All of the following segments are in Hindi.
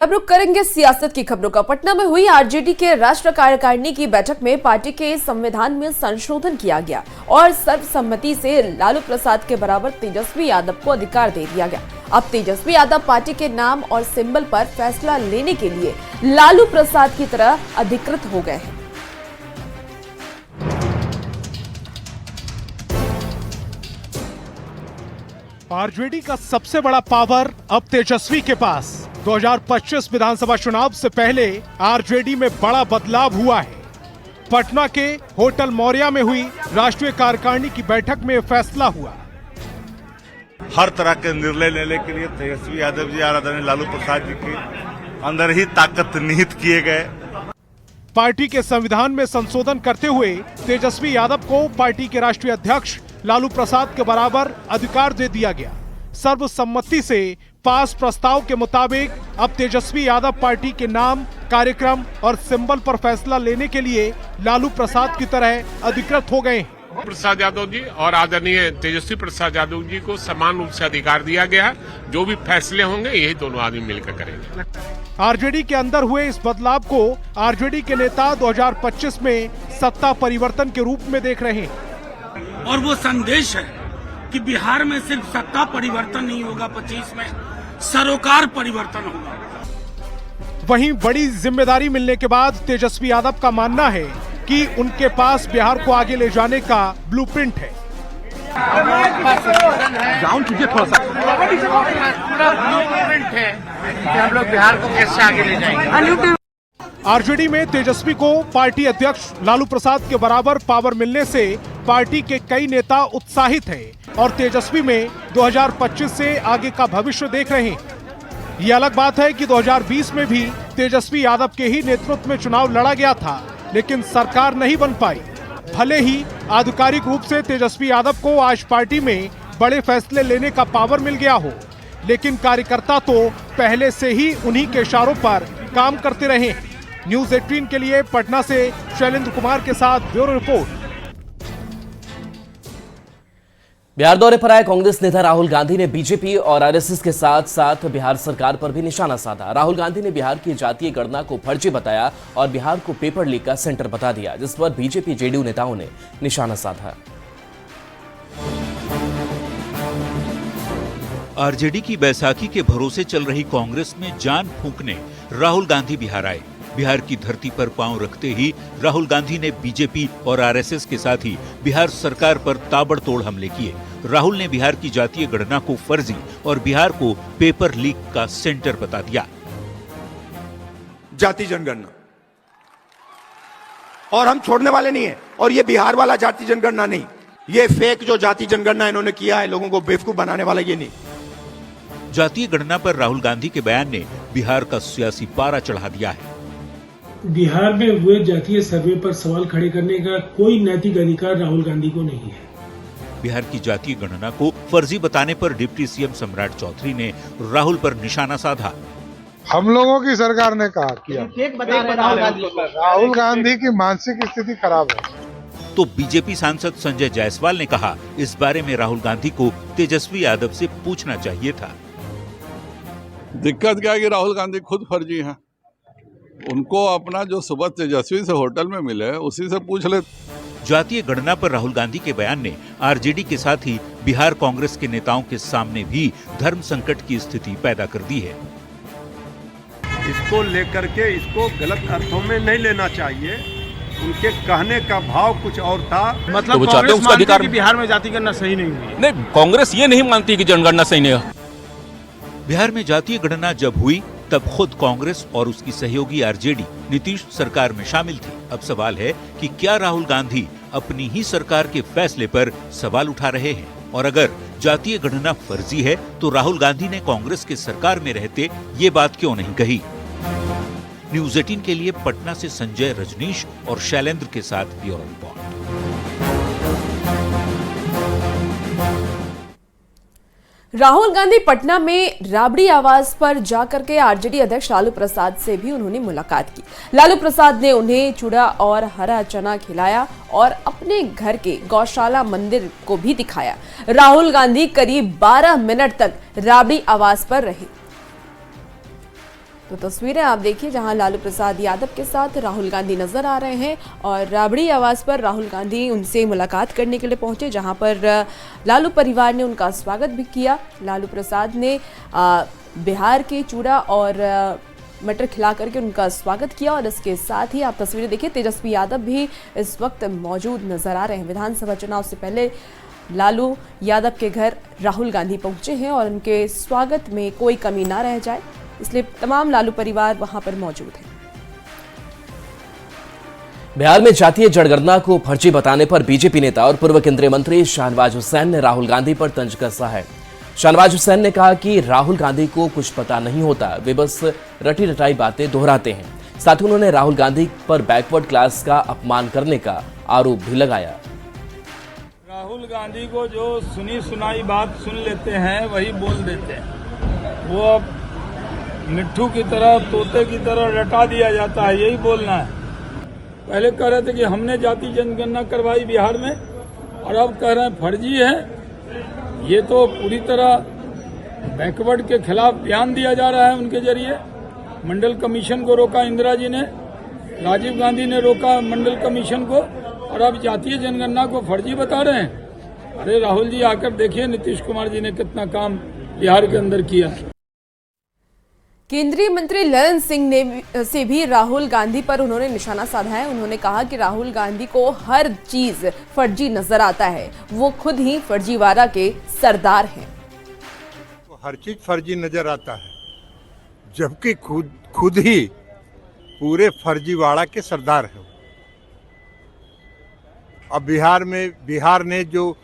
अब रुक करेंगे सियासत की खबरों का। पटना में हुई आरजेडी के राष्ट्रीय कार्यकारिणी की बैठक में पार्टी के संविधान में संशोधन किया गया और सर्वसम्मति से लालू प्रसाद के बराबर तेजस्वी यादव को अधिकार दे दिया गया। अब तेजस्वी यादव पार्टी के नाम और सिंबल पर फैसला लेने के लिए लालू प्रसाद की तरह अधिकृत हो गए हैं। आरजेडी का सबसे बड़ा पावर अब तेजस्वी के पास। 2025 विधानसभा चुनाव से पहले आरजेडी में बड़ा बदलाव हुआ है। पटना के होटल मौर्या में हुई राष्ट्रीय कार्यकारिणी की बैठक में फैसला हुआ। हर तरह के निर्णय लेने के लिए तेजस्वी यादव जी आदरणीय लालू प्रसाद जी के अंदर ही ताकत निहित किए गए। पार्टी के संविधान में संशोधन करते हुए तेजस्वी यादव को पार्टी के राष्ट्रीय अध्यक्ष लालू प्रसाद के बराबर अधिकार दे दिया गया। सर्वसम्मति से पास प्रस्ताव के मुताबिक अब तेजस्वी यादव पार्टी के नाम, कार्यक्रम और सिंबल पर फैसला लेने के लिए लालू प्रसाद की तरह अधिकृत हो गए हैं। प्रसाद यादव जी और आदरणीय तेजस्वी प्रसाद यादव जी को समान रूप से अधिकार दिया गया है। जो भी फैसले होंगे यही दोनों आदमी मिलकर करेंगे। आरजेडी के अंदर हुए इस बदलाव को आरजेडी के नेता 2025 में सत्ता परिवर्तन के रूप में देख रहे हैं। और वो संदेश है कि बिहार में सिर्फ सत्ता परिवर्तन नहीं होगा, 25 में सरोकार परिवर्तन होगा। वहीं बड़ी जिम्मेदारी मिलने के बाद तेजस्वी यादव का मानना है कि उनके पास बिहार को आगे ले जाने का ब्लूप्रिंट है। ब्लूप्रिंट है कि हम लोग बिहार को कैसे आगे ले जाएंगे। आरजेडी में तेजस्वी को पार्टी अध्यक्ष लालू प्रसाद के बराबर पावर मिलने से पार्टी के कई नेता उत्साहित हैं और तेजस्वी में 2025 से आगे का भविष्य देख रहे हैं। ये अलग बात है कि 2020 में भी तेजस्वी यादव के ही नेतृत्व में चुनाव लड़ा गया था, लेकिन सरकार नहीं बन पाई। भले ही आधिकारिक रूप से तेजस्वी यादव को आज पार्टी में बड़े फैसले लेने का पावर मिल गया हो, लेकिन कार्यकर्ता तो पहले से ही उन्हीं के इशारों पर काम करते रहे हैं। न्यूज़ 18 के लिए पटना से शैलेंद्र कुमार के साथ ब्यूरो रिपोर्ट। बिहार दौरे पर आए कांग्रेस नेता राहुल गांधी ने बीजेपी और आरएसएस के साथ साथ बिहार सरकार पर भी निशाना साधा। राहुल गांधी ने बिहार की जातीय गणना को फर्जी बताया और बिहार को पेपर लीक का सेंटर बता दिया, जिस पर बीजेपी जेडीयू नेताओं ने निशाना साधा। आरजेडी की बैसाखी के भरोसे चल रही कांग्रेस में जान फूंकने राहुल गांधी बिहार आए। बिहार की धरती पर पांव रखते ही राहुल गांधी ने बीजेपी और आरएसएस के साथ ही बिहार सरकार पर ताबड़तोड़ हमले किए। राहुल ने बिहार की जातीय गणना को फर्जी और बिहार को पेपर लीक का सेंटर बता दिया। जाति जनगणना और हम छोड़ने वाले नहीं है, और ये बिहार वाला जाति जनगणना नहीं, ये फेक जो जाति जनगणना इन्होंने किया है लोगों को बेवकूफ बनाने वाला, ये नहीं। जातीय गणना पर राहुल गांधी के बयान ने बिहार का सियासी पारा चढ़ा दिया है। बिहार में हुए जातीय सर्वे पर सवाल खड़े करने का कोई नैतिक अधिकार राहुल गांधी को नहीं है। बिहार की जातीय गणना को फर्जी बताने पर डिप्टी सीएम सम्राट चौधरी ने राहुल पर निशाना साधा। हम लोगों की सरकार ने कहा किया, राहुल गांधी की मानसिक स्थिति खराब है। तो बीजेपी सांसद संजय जायसवाल ने कहा, इस बारे में राहुल गांधी को तेजस्वी यादव से पूछना चाहिए था। दिक्कत क्या है कि राहुल गांधी खुद फर्जी हैं। उनको अपना जो सुबह तेजस्वी से होटल में मिले उसी से पूछ ले। जातीय गणना पर राहुल गांधी के बयान ने आरजेडी के साथ ही बिहार कांग्रेस के नेताओं के सामने भी धर्म संकट की स्थिति पैदा कर दी है। इसको लेकर के इसको गलत अर्थों में नहीं लेना चाहिए। उनके कहने का भाव कुछ और था। मतलब तो वो चाहते हैं उसका अधिकार बिहार में जाति गणना सही नहीं हुई। नहीं, कांग्रेस ये नहीं मानती कि जनगणना सही नहीं है। बिहार में जातीय गणना जब हुई तब खुद कांग्रेस और उसकी सहयोगी आरजेडी नीतीश सरकार में शामिल थी। अब सवाल है कि क्या राहुल गांधी अपनी ही सरकार के फैसले पर सवाल उठा रहे हैं? और अगर जातीय गणना फर्जी है तो राहुल गांधी ने कांग्रेस के सरकार में रहते ये बात क्यों नहीं कही? न्यूज़ 18 के लिए पटना से संजय, रजनीश और शैलेंद्र के साथ ब्यूरो रिपोर्ट। राहुल गांधी पटना में राबड़ी आवास पर जाकर के आरजेडी अध्यक्ष लालू प्रसाद से भी उन्होंने मुलाकात की। लालू प्रसाद ने उन्हें चूड़ा और हरा चना खिलाया और अपने घर के गौशाला मंदिर को भी दिखाया। राहुल गांधी करीब 12 मिनट तक राबड़ी आवास पर रहे। तो तस्वीरें आप देखिए जहां लालू प्रसाद यादव के साथ राहुल गांधी नजर आ रहे हैं और राबड़ी आवास पर राहुल गांधी उनसे मुलाकात करने के लिए पहुंचे, जहां पर लालू परिवार ने उनका स्वागत भी किया। लालू प्रसाद ने बिहार के चूड़ा और मटर खिला करके उनका स्वागत किया और इसके साथ ही आप तस्वीरें देखिए तेजस्वी यादव भी इस वक्त मौजूद नजर आ रहे हैं। विधानसभा चुनाव से पहले लालू यादव के घर राहुल गांधी पहुंचे हैं और उनके स्वागत में कोई कमी ना रह जाए, इसलिए तमाम लालू परिवार वहां पर मौजूद है। बिहार में जातीय जनगणना को फर्जी बताने पर बीजेपी नेता और पूर्व केंद्रीय मंत्री शाहनवाज हुसैन ने राहुल गांधी पर तंज कसा है। शाहनवाज हुसैन ने कहा कि राहुल गांधी को कुछ पता नहीं होता, वे बस रटी रटाई बातें दोहराते हैं। साथ ही उन्होंने राहुल गांधी पर बैकवर्ड क्लास का अपमान करने का आरोप भी लगाया। राहुल गांधी को जो सुनी सुनाई बात सुन लेते हैं वही बोल देते हैं। वो अब मिट्ठू की तरह, तोते की तरह रटा दिया जाता है, यही बोलना है। पहले कह रहे थे कि हमने जाति जनगणना करवाई बिहार में और अब कह रहे हैं फर्जी है। ये तो पूरी तरह बैकवर्ड के खिलाफ बयान दिया जा रहा है उनके जरिए। मंडल कमीशन को रोका इंदिरा जी ने, राजीव गांधी ने रोका मंडल कमीशन को और अब जातीय जनगणना को फर्जी बता रहे हैं। अरे राहुल जी आकर देखिए नीतीश कुमार जी ने कितना काम बिहार के अंदर किया। केंद्रीय मंत्री ललन सिंह ने से भी राहुल गांधी पर उन्होंने निशाना साधा है। उन्होंने कहा कि राहुल गांधी को हर चीज फर्जी नजर आता है, वो खुद ही फर्जीवाड़ा के सरदार हैं। हर चीज फर्जी नजर आता है, जबकि खुद ही पूरे फर्जीवाड़ा के सरदार हैं। अब बिहार ने जो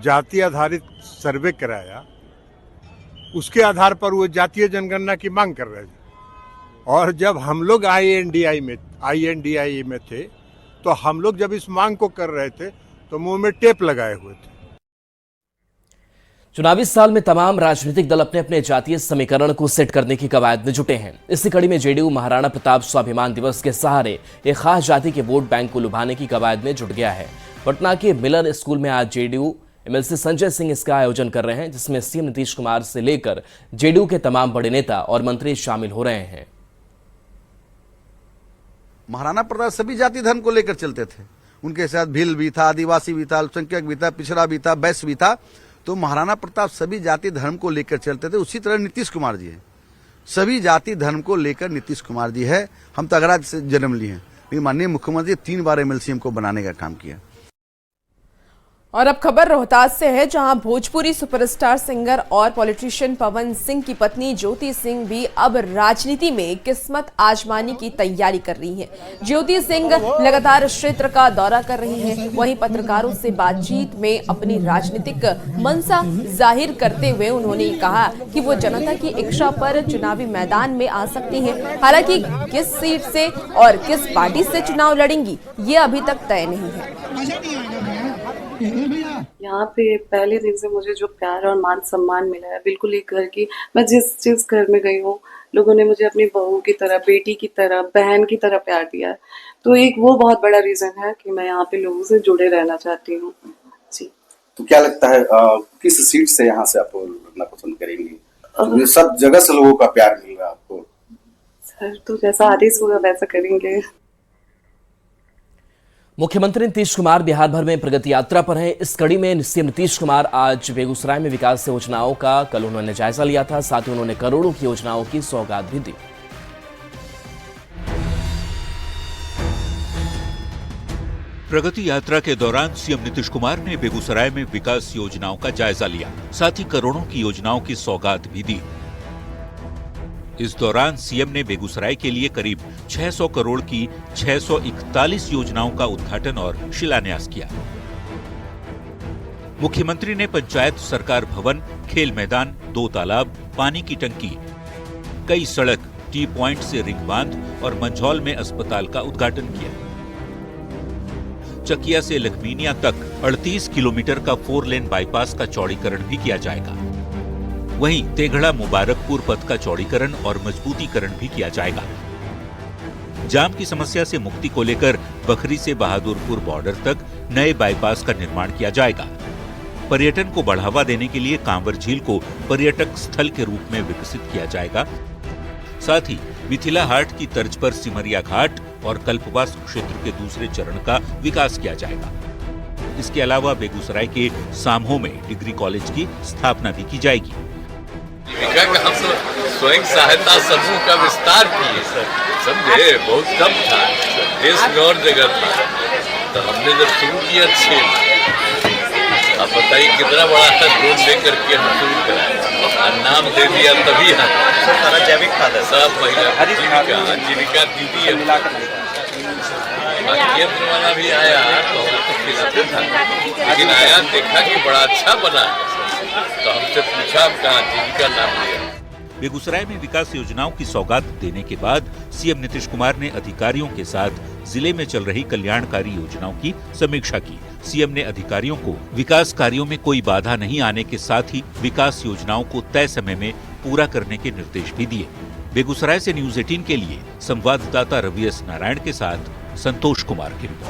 जाति आधारित सर्वे कराया उसके आधार पर वो जातीय जनगणना की मांग कर रहे थे। और जब हम लोग INDI में थे तो हम लोग जब इस मांग को कर रहे थे तो मुंह में टेप लगाए हुए थे। चुनावी साल में तमाम राजनीतिक दल अपने अपने जातीय समीकरण को सेट करने की कवायद में जुटे हैं। इसी कड़ी में जेडीयू महाराणा प्रताप स्वाभिमान दिवस के सहारे एक खास जाति के वोट बैंक को लुभाने की कवायद में जुट गया है। पटना के मिलर स्कूल में आज जेडीयू MLC संजय सिंह इसका आयोजन कर रहे हैं, जिसमें सीएम नीतीश कुमार से लेकर जेडीयू के तमाम बड़े नेता और मंत्री शामिल हो रहे हैं। महाराणा प्रताप सभी जाति धर्म को लेकर चलते थे। उनके साथ भील भी था, आदिवासी भी था, अल्पसंख्यक भी था, पिछड़ा भी था, वैश्य भी था। तो महाराणा प्रताप सभी जाति धर्म को लेकर चलते थे। उसी तरह नीतीश कुमार जी है, सभी जाति धर्म को लेकर नीतीश कुमार जी है। हम तगड़ा से जन्म लिए हैं, लेकिन माननीय मुख्यमंत्री 3 बार MLC हमको बनाने का काम किया। और अब खबर रोहतास से है, जहां भोजपुरी सुपरस्टार सिंगर और पॉलिटिशियन पवन सिंह की पत्नी ज्योति सिंह भी अब राजनीति में किस्मत आजमाने की तैयारी कर रही हैं। ज्योति सिंह लगातार क्षेत्र का दौरा कर रही हैं। वहीं पत्रकारों से बातचीत में अपनी राजनीतिक मंशा जाहिर करते हुए उन्होंने कहा कि वो जनता की इच्छा पर चुनावी मैदान में आ सकती हैं। हालांकि किस सीट से और किस पार्टी से चुनाव लड़ेंगी ये अभी तक तय नहीं है। यहाँ पे पहले दिन से मुझे जो प्यार और मान सम्मान मिला है, बिल्कुल एक घर की, मैं जिस घर में गई हूँ लोगों ने मुझे अपनी बहू की तरह, बेटी की तरह, बहन की तरह प्यार दिया है। तो एक वो बहुत बड़ा रीजन है कि मैं यहाँ पे लोगों से जुड़े रहना चाहती हूँ जी। तो क्या लगता है किस सीट से यहाँ से आप लड़ना पसंद करेंगे? सब जगह से लोगों का प्यार मिल रहा है आपको। सर तो जैसा आदेश होगा वैसा करेंगे। मुख्यमंत्री नीतीश कुमार बिहार भर में प्रगति यात्रा पर हैं। इस कड़ी में सीएम नीतीश कुमार आज बेगूसराय में विकास योजनाओं का कल उन्होंने जायजा लिया था। साथ ही उन्होंने करोड़ों की योजनाओं की सौगात भी दी। प्रगति यात्रा के दौरान सीएम नीतीश कुमार ने बेगूसराय में विकास योजनाओं का जायजा लिया, साथ ही करोड़ों की योजनाओं की सौगात भी दी। इस दौरान सीएम ने बेगूसराय के लिए करीब 600 करोड़ की 641 योजनाओं का उद्घाटन और शिलान्यास किया। मुख्यमंत्री ने पंचायत सरकार भवन, खेल मैदान, 2 तालाब, पानी की टंकी, कई सड़क, टी पॉइंट से रिंग बांध और मंझौल में अस्पताल का उद्घाटन किया। चकिया से लखमीनिया तक 38 किलोमीटर का 4 लेन बाईपास का चौड़ीकरण भी किया जाएगा। वहीं तेघड़ा मुबारकपुर पथ का चौड़ीकरण और मजबूतीकरण भी किया जाएगा। जाम की समस्या से मुक्ति को लेकर बखरी से बहादुरपुर बॉर्डर तक नए बाईपास का निर्माण किया जाएगा। पर्यटन को बढ़ावा देने के लिए कांवर झील को पर्यटक स्थल के रूप में विकसित किया जाएगा। साथ ही मिथिला हाट की तर्ज पर सिमरिया घाट और कल्पवास क्षेत्र के दूसरे चरण का विकास किया जाएगा। इसके अलावा बेगूसराय के साम्हो में डिग्री कॉलेज की स्थापना भी की जाएगी। जीविका का हम स्वयं सहायता समूह का विस्तार किए सर, समझे, बहुत कम था, देश में और जगह था, तो हमने जब शुरू किया 6 आप बताइए कितना बड़ा है, लोन लेकर के हम शुरू कराए, नाम दे दिया तभी सारा जैविक खाद है, सब महिला जीविका दीदी है। केंद्र वाला भी आया तो खिलाते था, लेकिन आया देखा कि बड़ा अच्छा बना है, तो हमसे पूछा कहा जीविका नाम दिया। बेगूसराय में विकास योजनाओं की सौगात देने के बाद सीएम नीतीश कुमार ने अधिकारियों के साथ जिले में चल रही कल्याणकारी योजनाओं की समीक्षा की। सीएम ने अधिकारियों को विकास कार्यों में कोई बाधा नहीं आने के साथ ही विकास योजनाओं को तय समय में पूरा करने के निर्देश भी दिए। बेगूसराय से न्यूज़ 18 के लिए संवाददाता रवि एस नारायण के साथ संतोष कुमार की रिपोर्ट।